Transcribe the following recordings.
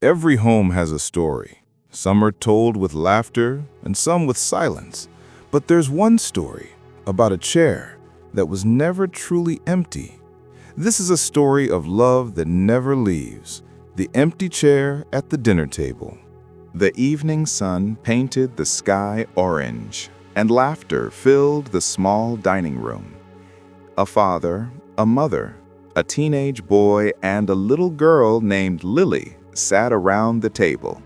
Every home has a story. Some are told with laughter and some with silence. But there's one story about a chair that was never truly empty. This is a story of love that never leaves, the empty chair at the dinner table. The evening sun painted the sky orange, and laughter filled the small dining room. A father, a mother, a teenage boy, and a little girl named Lily sat around the table.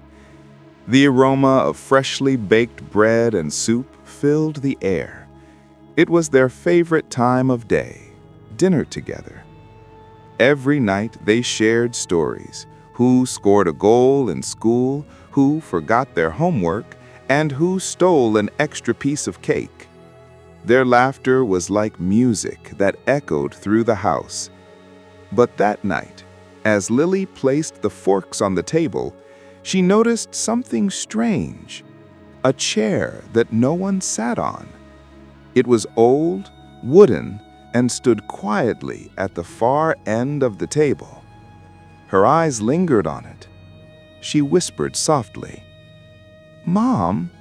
The aroma of freshly baked bread and soup filled the air. It was their favorite time of day, dinner together. Every night they shared stories: who scored a goal in school, who forgot their homework, and who stole an extra piece of cake. Their laughter was like music that echoed through the house. But that night, as Lily placed the forks on the table, she noticed something strange: a chair that no one sat on. It was old, wooden, and stood quietly at the far end of the table. Her eyes lingered on it. She whispered softly, "Mom,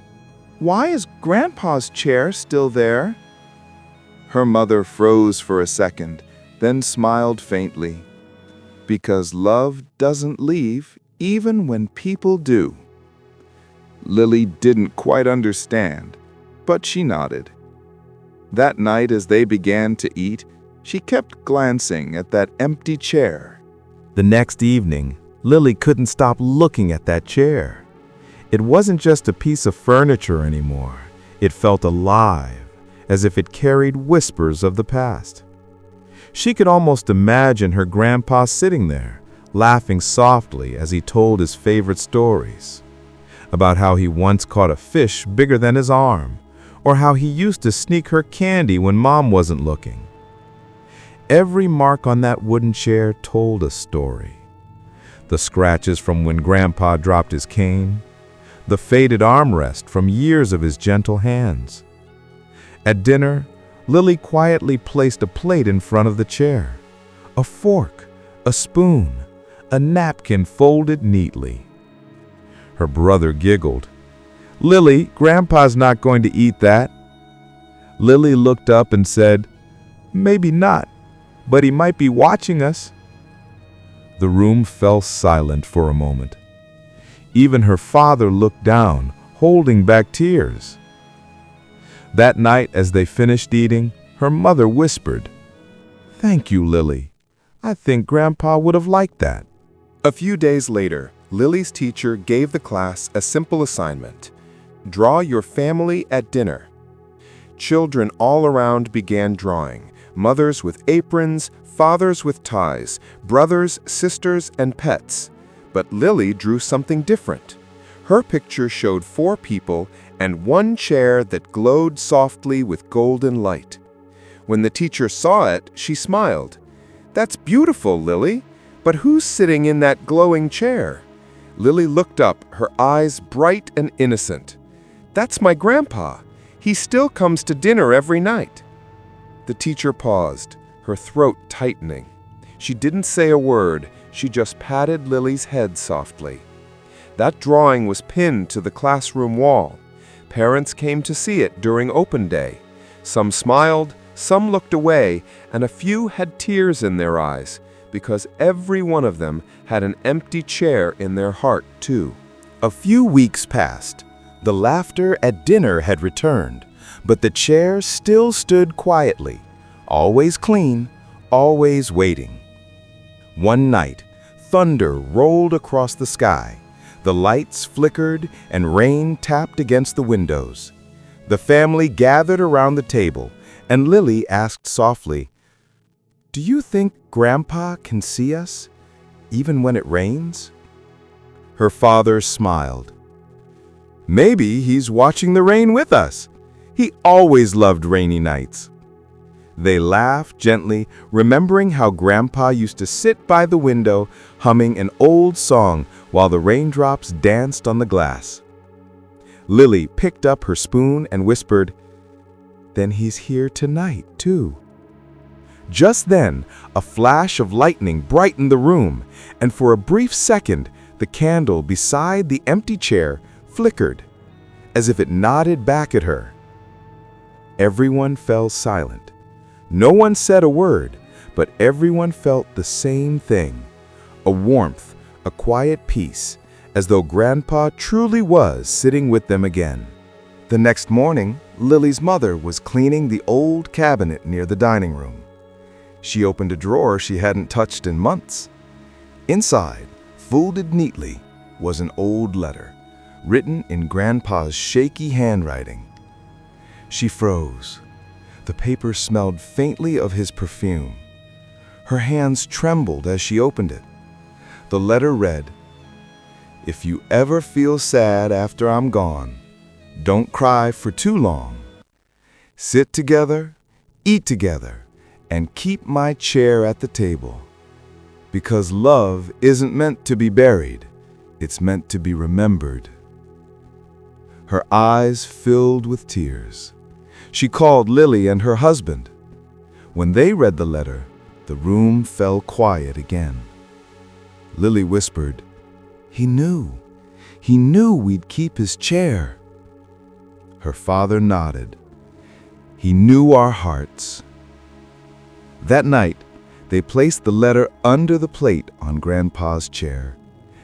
why is Grandpa's chair still there?" Her mother froze for a second, then smiled faintly. Because love doesn't leave even when people do. Lily didn't quite understand, but she nodded. That night, as they began to eat, she kept glancing at that empty chair. The next evening, Lily couldn't stop looking at that chair. It wasn't just a piece of furniture anymore. It felt alive, as if it carried whispers of the past. She could almost imagine her grandpa sitting there, laughing softly as he told his favorite stories. About how he once caught a fish bigger than his arm, or how he used to sneak her candy when Mom wasn't looking. Every mark on that wooden chair told a story. The scratches from when Grandpa dropped his cane, the faded armrest from years of his gentle hands. At dinner, Lily quietly placed a plate in front of the chair, a fork, a spoon, a napkin folded neatly. Her brother giggled. "Lily, Grandpa's not going to eat that." Lily looked up and said, "Maybe not, but he might be watching us." The room fell silent for a moment. Even her father looked down, holding back tears. That night, as they finished eating, her mother whispered, "Thank you, Lily. I think Grandpa would have liked that." A few days later, Lily's teacher gave the class a simple assignment: draw your family at dinner. Children all around began drawing: mothers with aprons, fathers with ties, brothers, sisters, and pets. But Lily drew something different. Her picture showed 4 people and 1 chair that glowed softly with golden light. When the teacher saw it, she smiled. "That's beautiful, Lily, but who's sitting in that glowing chair?" Lily looked up, her eyes bright and innocent. "That's my grandpa. He still comes to dinner every night." The teacher paused, her throat tightening. She didn't say a word, she just patted Lily's head softly. That drawing was pinned to the classroom wall. Parents came to see it during open day. Some smiled, some looked away, and a few had tears in their eyes, because every one of them had an empty chair in their heart, too. A few weeks passed. The laughter at dinner had returned, but the chair still stood quietly, always clean, always waiting. One night, thunder rolled across the sky. The lights flickered and rain tapped against the windows. The family gathered around the table, and Lily asked softly, "Do you think Grandpa can see us, even when it rains?" Her father smiled. "Maybe he's watching the rain with us. He always loved rainy nights." They laughed gently, remembering how Grandpa used to sit by the window, humming an old song while the raindrops danced on the glass. Lily picked up her spoon and whispered, "Then he's here tonight, too." Just then, a flash of lightning brightened the room, and for a brief second, The candle beside the empty chair flickered, as if it nodded back at her. Everyone fell silent. No one said a word, but everyone felt the same thing, a warmth, a quiet peace, as though Grandpa truly was sitting with them again. The next morning, Lily's mother was cleaning the old cabinet near the dining room. She opened a drawer she hadn't touched in months. Inside, folded neatly, was an old letter, written in Grandpa's shaky handwriting. She froze. The paper smelled faintly of his perfume. Her hands trembled as she opened it. The letter read, "If you ever feel sad after I'm gone, don't cry for too long. Sit together, eat together, and keep my chair at the table. Because love isn't meant to be buried, it's meant to be remembered." Her eyes filled with tears. She called Lily and her husband. When they read the letter, the room fell quiet again. Lily whispered, He knew we'd keep his chair." Her father nodded. He knew our hearts. That night, they placed the letter under the plate on Grandpa's chair,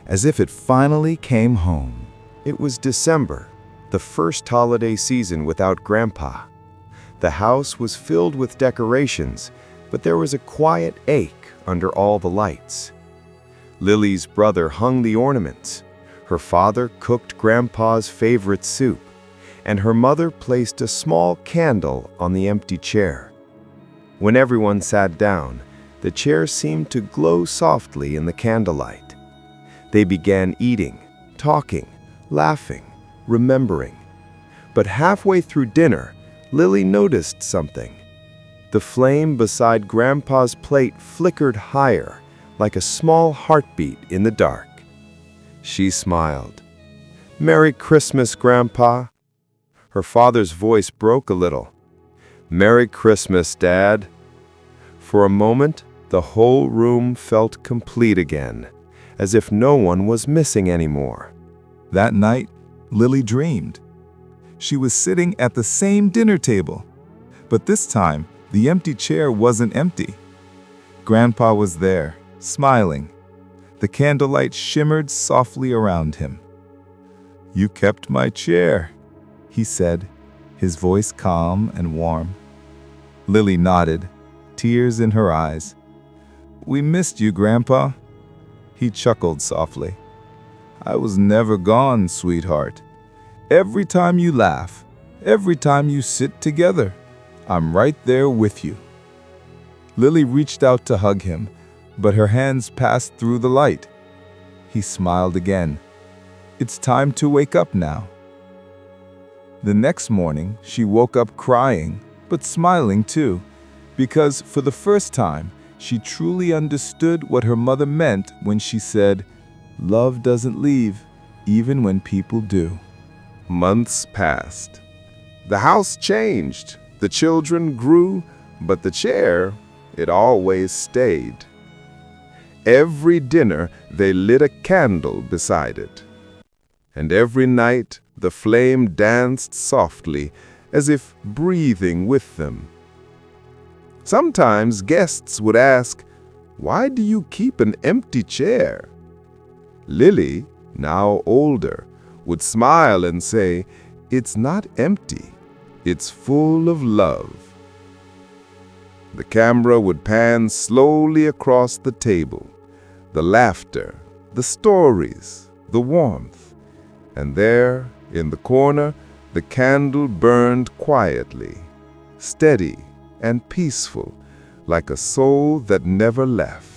as if it finally came home. It was December, the first holiday season without Grandpa. The house was filled with decorations, but there was a quiet ache under all the lights. Lily's brother hung the ornaments. Her father cooked Grandpa's favorite soup, and her mother placed a small candle on the empty chair. When everyone sat down, the chair seemed to glow softly in the candlelight. They began eating, talking, laughing, remembering. But halfway through dinner, Lily noticed something. The flame beside Grandpa's plate flickered higher, like a small heartbeat in the dark. She smiled. "Merry Christmas, Grandpa." Her father's voice broke a little. "Merry Christmas, Dad." For a moment, the whole room felt complete again, as if no one was missing anymore. That night, Lily dreamed. She was sitting at the same dinner table, but this time, the empty chair wasn't empty. Grandpa was there, smiling. The candlelight shimmered softly around him. "You kept my chair," he said, his voice calm and warm. Lily nodded, tears in her eyes. "We missed you, Grandpa." He chuckled softly. "I was never gone, sweetheart. Every time you laugh, every time you sit together, I'm right there with you." Lily reached out to hug him, but her hands passed through the light. He smiled again. "It's time to wake up now." The next morning, she woke up crying, but smiling too, because for the first time, she truly understood what her mother meant when she said, "Love doesn't leave, even when people do." Months passed. The house changed, the children grew, but the chair, it always stayed. Every dinner, they lit a candle beside it. And every night, the flame danced softly, as if breathing with them. Sometimes guests would ask, "Why do you keep an empty chair?" Lily, now older, would smile and say, "It's not empty, it's full of love." The camera would pan slowly across the table, the laughter, the stories, the warmth. And there, in the corner, the candle burned quietly, steady and peaceful, like a soul that never left.